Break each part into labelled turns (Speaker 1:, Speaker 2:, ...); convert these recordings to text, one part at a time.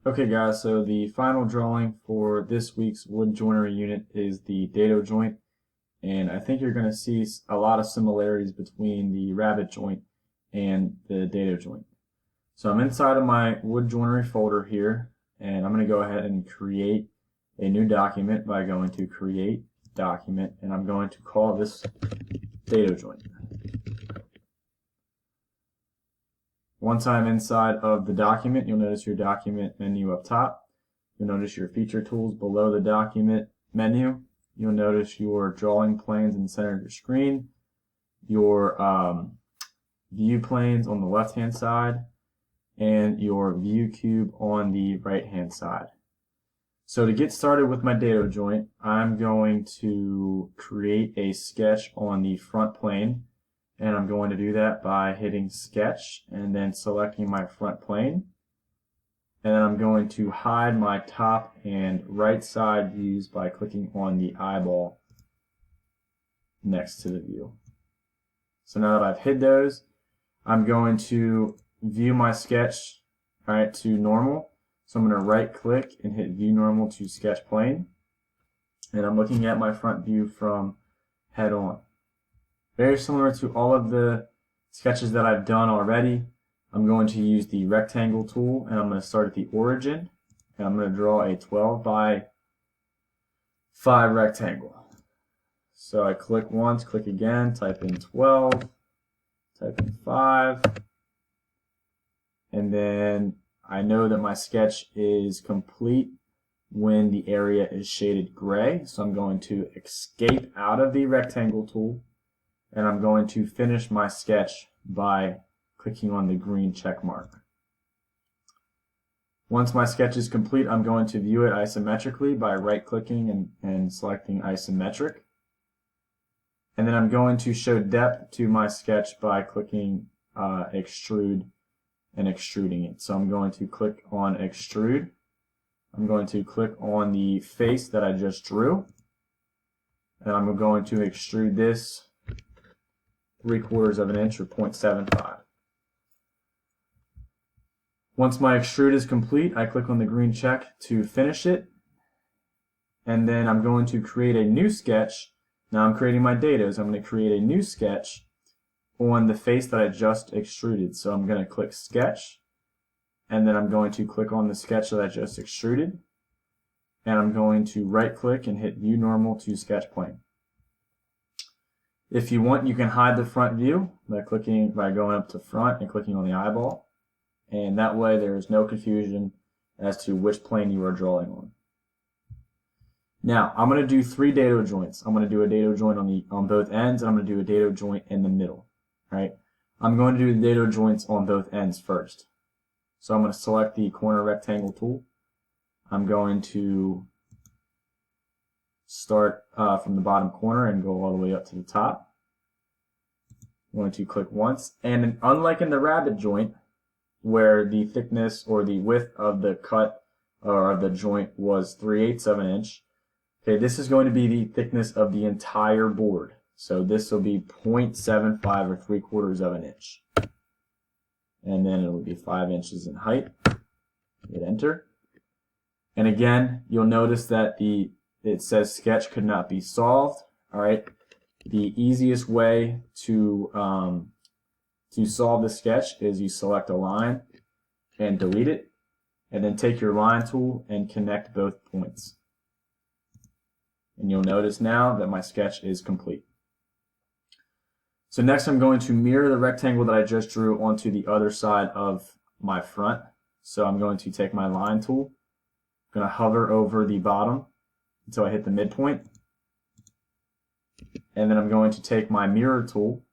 Speaker 1: Okay guys, so the final drawing for this week's wood joinery unit is the dado joint, and I think you're going to see a lot of similarities between the rabbet joint and the dado joint. So I'm inside of my wood joinery folder here, and I'm going to go ahead and create a new document by going to create document, and I'm going to call this dado joint. Once I'm inside of the document, you'll notice your document menu up top. You'll notice your feature tools below the document menu. You'll notice your drawing planes in the center of your screen, your view planes on the left-hand side, and your view cube on the right-hand side. So to get started with my dado joint, I'm going to create a sketch on the front plane. And I'm going to do that by hitting sketch and then selecting my front plane. And then I'm going to hide my top and right side views by clicking on the eyeball next to the view. So now that I've hid those, I'm going to view my sketch to normal. So I'm going to right click and hit view normal to sketch plane. And I'm looking at my front view from head on. Very similar to all of the sketches that I've done already, I'm going to use the rectangle tool, and I'm going to start at the origin, and I'm going to draw a 12 by 5 rectangle. So I click once, click again, type in 12, type in 5, and then I know that my sketch is complete when the area is shaded gray, so I'm going to escape out of the rectangle tool, and I'm going to finish my sketch by clicking on the green check mark. Once my sketch is complete, I'm going to view it isometrically by right-clicking and selecting isometric. And then I'm going to show depth to my sketch by clicking extrude and extruding it. So I'm going to click on extrude. I'm going to click on the face that I just drew. And I'm going to extrude this 3/4 of an inch or 0.75. Once my extrude is complete, I click on the green check to finish it, and then I'm going to create a new sketch. Now I'm creating my dados. I'm going to create a new sketch on the face that I just extruded. So I'm going to click sketch, and then I'm going to click on the sketch that I just extruded, and I'm going to right click and hit view normal to sketch plane. If you want, you can hide the front view by going up to front and clicking on the eyeball, and that way there is no confusion as to which plane you are drawing on. Now I'm going to do 3 dado joints. I'm going to do a dado joint on both ends, and I'm going to do a dado joint in the middle. Right? I'm going to do the dado joints on both ends first. So I'm going to select the corner rectangle tool. I'm going to start from the bottom corner and go all the way up to the top. I'm going to click once, and unlike in the rabbet joint, where the thickness or the width of the cut or of the joint was 3/8 of an inch, okay, this is going to be the thickness of the entire board. So this will be 0.75 or 3/4 of an inch, and then it will be 5 inches in height. Hit enter, and again, you'll notice that it says sketch could not be solved. All right, the easiest way to solve the sketch is you select a line and delete it, and then take your line tool and connect both points. And you'll notice now that my sketch is complete. So next I'm going to mirror the rectangle that I just drew onto the other side of my front. So I'm going to take my line tool, I'm going to hover over the bottom until I hit the midpoint, and then I'm going to take my mirror tool,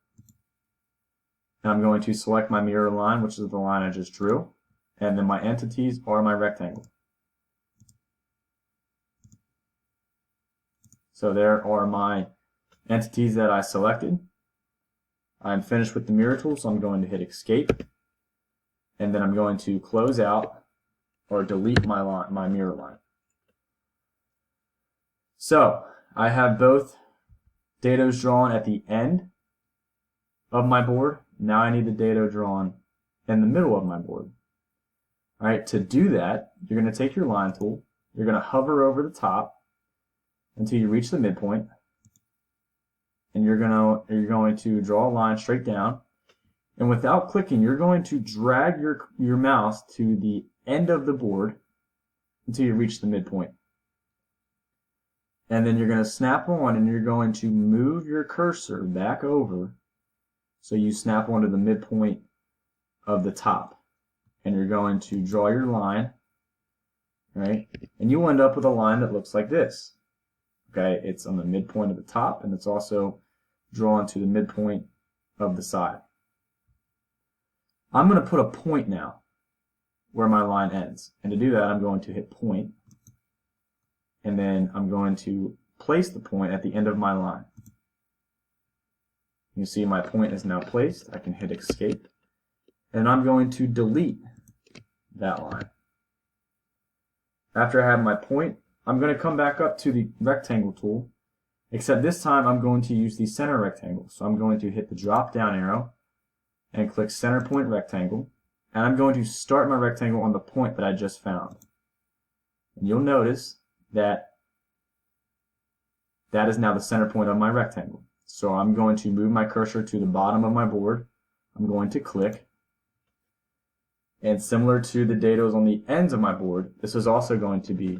Speaker 1: and I'm going to select my mirror line, which is the line I just drew, and then my entities are my rectangle. So there are my entities that I selected. I'm finished with the mirror tool, so I'm going to hit escape, and then I'm going to close out or delete my mirror line. So I have both dados drawn at the end of my board. Now I need the dado drawn in the middle of my board. All right, to do that, you're going to take your line tool, you're going to hover over the top until you reach the midpoint, and you're going to draw a line straight down. And without clicking, you're going to drag your mouse to the end of the board until you reach the midpoint. And then you're going to snap on, and you're going to move your cursor back over so you snap onto the midpoint of the top. And you're going to draw your line, right? And you'll end up with a line that looks like this. Okay, it's on the midpoint of the top, and it's also drawn to the midpoint of the side. I'm going to put a point now where my line ends. And to do that, I'm going to hit point, and then I'm going to place the point at the end of my line. You see my point is now placed. I can hit escape, and I'm going to delete that line. After I have my point, I'm going to come back up to the rectangle tool, except this time I'm going to use the center rectangle. So I'm going to hit the drop down arrow and click center point rectangle, and I'm going to start my rectangle on the point that I just found. And you'll notice that that is now the center point of my rectangle. So I'm going to move my cursor to the bottom of my board. I'm going to click, and similar to the dados on the ends of my board, this is also going to be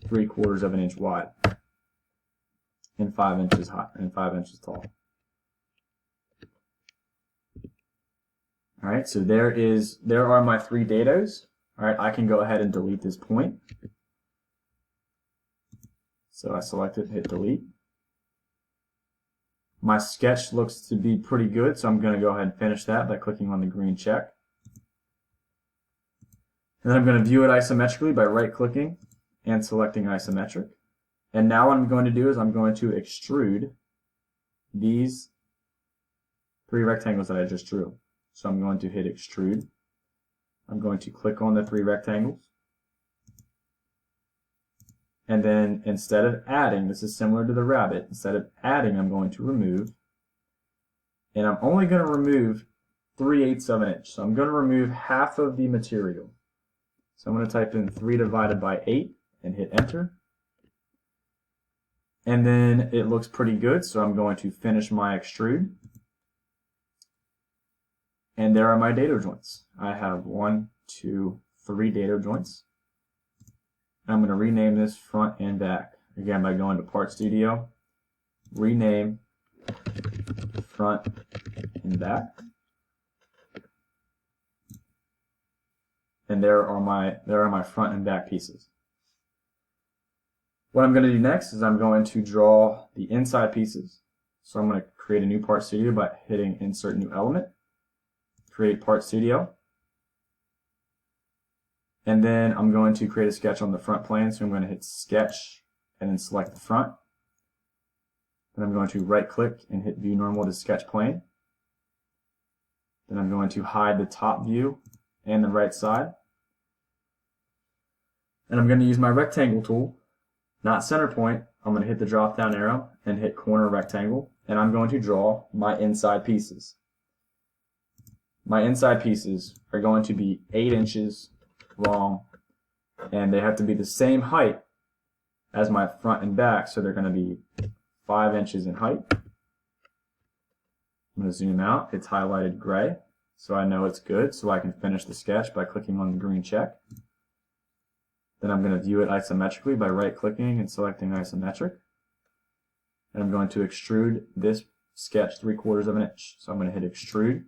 Speaker 1: 3/4 of an inch wide and 5 inches high and 5 inches tall. All right, so there are my 3 dados. All right, I can go ahead and delete this point. So I select it, hit delete. My sketch looks to be pretty good, so I'm going to go ahead and finish that by clicking on the green check. And then I'm going to view it isometrically by right-clicking and selecting isometric. And now what I'm going to do is I'm going to extrude these 3 rectangles that I just drew. So I'm going to hit extrude. I'm going to click on the 3 rectangles. And then instead of adding, this is similar to the rabbit, instead of adding, I'm going to remove. And I'm only going to remove 3/8 of an inch. So I'm going to remove half of the material. So I'm going to type in 3 divided by 8 and hit enter. And then it looks pretty good, so I'm going to finish my extrude. And there are my dado joints. I have 1, 2, 3 dado joints. I'm going to rename this front and back. Again, by going to Part Studio, rename front and back. And there are my front and back pieces. What I'm going to do next is I'm going to draw the inside pieces. So I'm going to create a new Part Studio by hitting Insert New Element, create Part Studio, and then I'm going to create a sketch on the front plane. So I'm going to hit Sketch and then select the front. Then I'm going to right click and hit View Normal to Sketch Plane. Then I'm going to hide the top view and the right side. And I'm going to use my rectangle tool, not center point. I'm going to hit the drop down arrow and hit corner rectangle, and I'm going to draw my inside pieces. My inside pieces are going to be 8 inches long, and they have to be the same height as my front and back, so they're going to be 5 inches in height. I'm going to zoom out. It's highlighted gray, so I know it's good, so I can finish the sketch by clicking on the green check. Then I'm going to view it isometrically by right-clicking and selecting isometric. And I'm going to extrude this sketch 3/4 of an inch. So I'm going to hit extrude,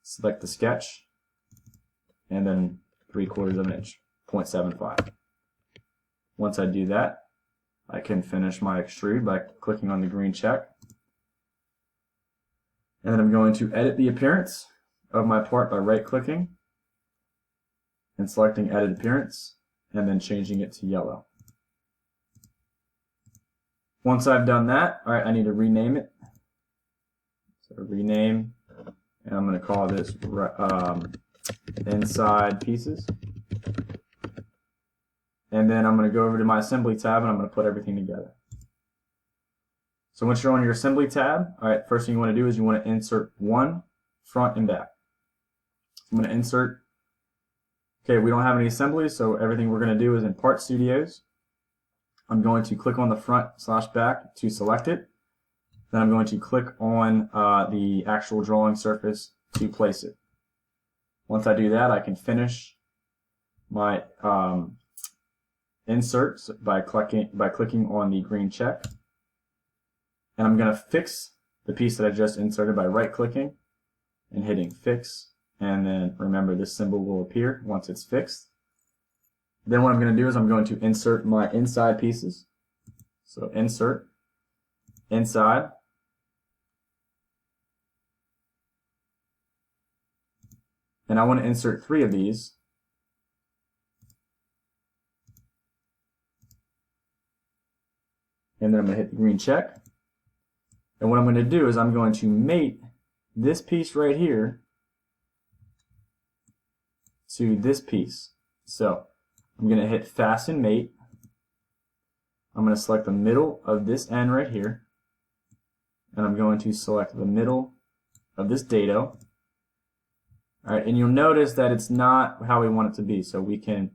Speaker 1: select the sketch, and then 3/4 of an inch, 0.75. Once I do that, I can finish my extrude by clicking on the green check. And then I'm going to edit the appearance of my part by right-clicking and selecting Edit Appearance, and then changing it to yellow. Once I've done that, all right, I need to rename it. So rename, and I'm going to call this Inside Pieces. And then I'm going to go over to my Assembly tab, and I'm going to put everything together. So once you're on your Assembly tab, all right, first thing you want to do is you want to insert one front and back. I'm going to insert Okay, we don't have any assemblies, so everything we're going to do is in Part Studios. I'm going to click on the front/back to select it. Then I'm going to click on the actual drawing surface to place it. Once I do that, I can finish my inserts by clicking on the green check. And I'm going to fix the piece that I just inserted by right-clicking and hitting Fix. And then remember, this symbol will appear once it's fixed. Then what I'm going to do is I'm going to insert my inside pieces. So Insert, Inside. And I want to insert 3 of these. And then I'm going to hit the green check. And what I'm going to do is I'm going to mate this piece right here to this piece. So I'm going to hit Fasten Mate. I'm going to select the middle of this end right here. And I'm going to select the middle of this dado. Alright, and you'll notice that it's not how we want it to be. So we can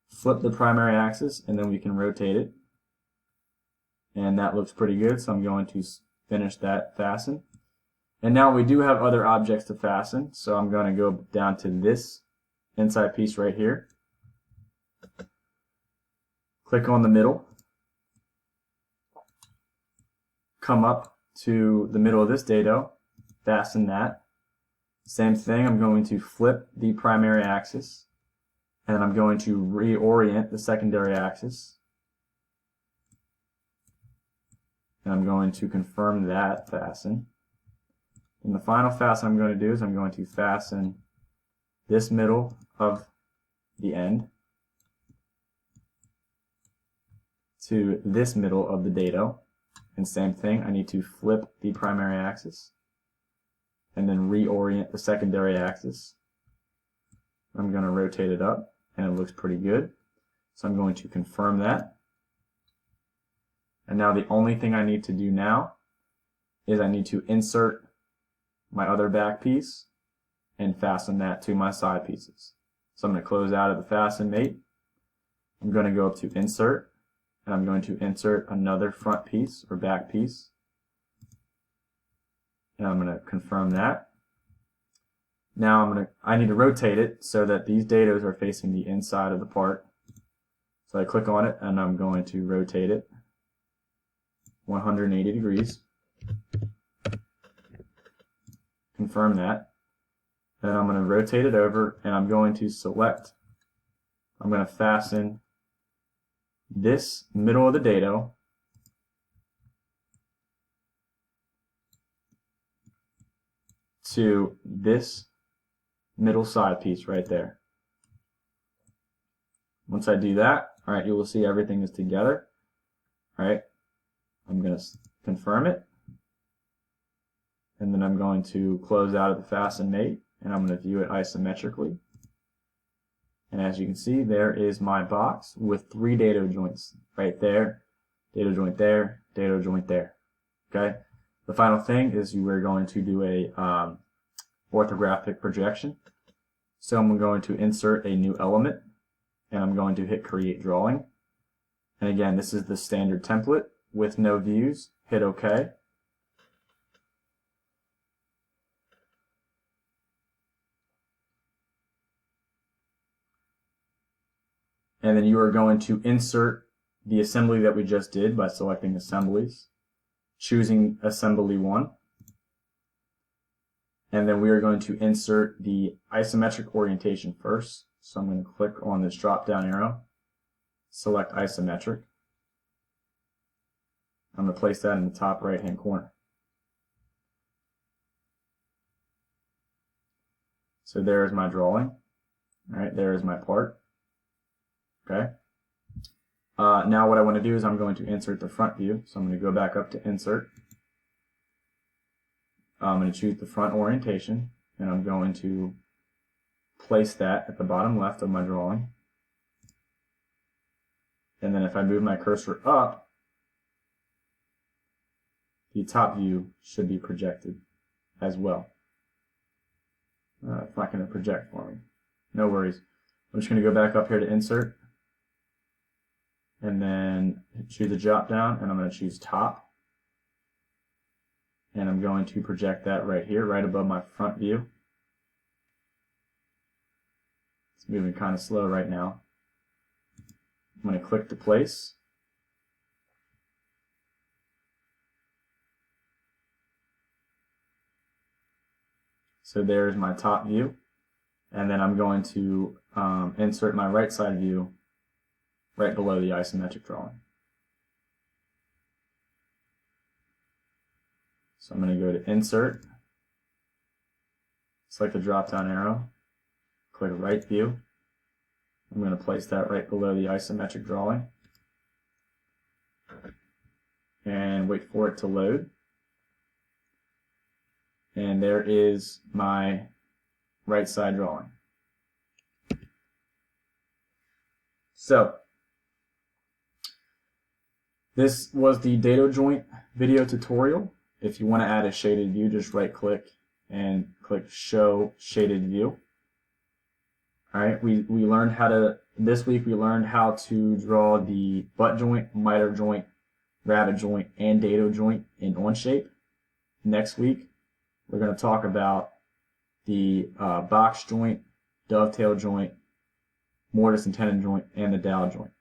Speaker 1: flip the primary axis and then we can rotate it. And that looks pretty good, so I'm going to finish that fasten. And now we do have other objects to fasten, so I'm going to go down to this inside piece right here. Click on the middle. Come up to the middle of this dado, fasten that. Same thing, I'm going to flip the primary axis, and I'm going to reorient the secondary axis. And I'm going to confirm that fasten. And the final fasten I'm going to do is I'm going to fasten this middle of the end to this middle of the dado. And same thing, I need to flip the primary axis and then reorient the secondary axis. I'm going to rotate it up and it looks pretty good. So I'm going to confirm that. And now the only thing I need to do now is I need to insert my other back piece and fasten that to my side pieces. So I'm going to close out of the Fasten Mate. I'm going to go up to Insert, and I'm going to insert another front piece or back piece. And I'm going to confirm that. Now I need to rotate it so that these dados are facing the inside of the part. So I click on it and I'm going to rotate it 180 degrees. Confirm that. Then I'm going to rotate it over and I'm going to fasten this middle of the dado to this middle side piece right there. Once I do that, alright, you will see everything is together. Alright, I'm going to confirm it. And then I'm going to close out of the Fasten Mate, and I'm going to view it isometrically. And as you can see, there is my box with 3 dado joints right there, dado joint there, dado joint there. Okay. The final thing is we're going to do a orthographic projection. So I'm going to insert a new element, and I'm going to hit Create Drawing. And again, this is the standard template with no views. Hit OK. And then you are going to insert the assembly that we just did by selecting Assemblies, choosing Assembly 1. And then we are going to insert the isometric orientation first. So I'm going to click on this drop down arrow, select isometric. I'm going to place that in the top right hand corner. So there is my drawing. Alright, there is my part. Okay. Now what I want to do is I'm going to insert the front view. So I'm going to go back up to Insert. I'm going to choose the front orientation, and I'm going to place that at the bottom left of my drawing. And then if I move my cursor up, the top view should be projected as well. It's not going to project for me. No worries. I'm just going to go back up here to insert and then choose a drop down, and I'm going to choose top, and I'm going to project that right here, right above my front view. It's moving kind of slow right now. I'm going to click to place. So there's my top view, and then I'm going to insert my right side view right below the isometric drawing. So I'm going to go to Insert, select the drop-down arrow, click Right View. I'm going to place that right below the isometric drawing, and wait for it to load. And there is my right side drawing. So, this was the Dado Joint video tutorial. If you want to add a shaded view, just right click and click Show Shaded View. Alright, we learned how to, this week we learned how to draw the butt joint, miter joint, rabbet joint, and dado joint in Onshape. Next week, we're going to talk about the box joint, dovetail joint, mortise and tenon joint, and the dowel joint.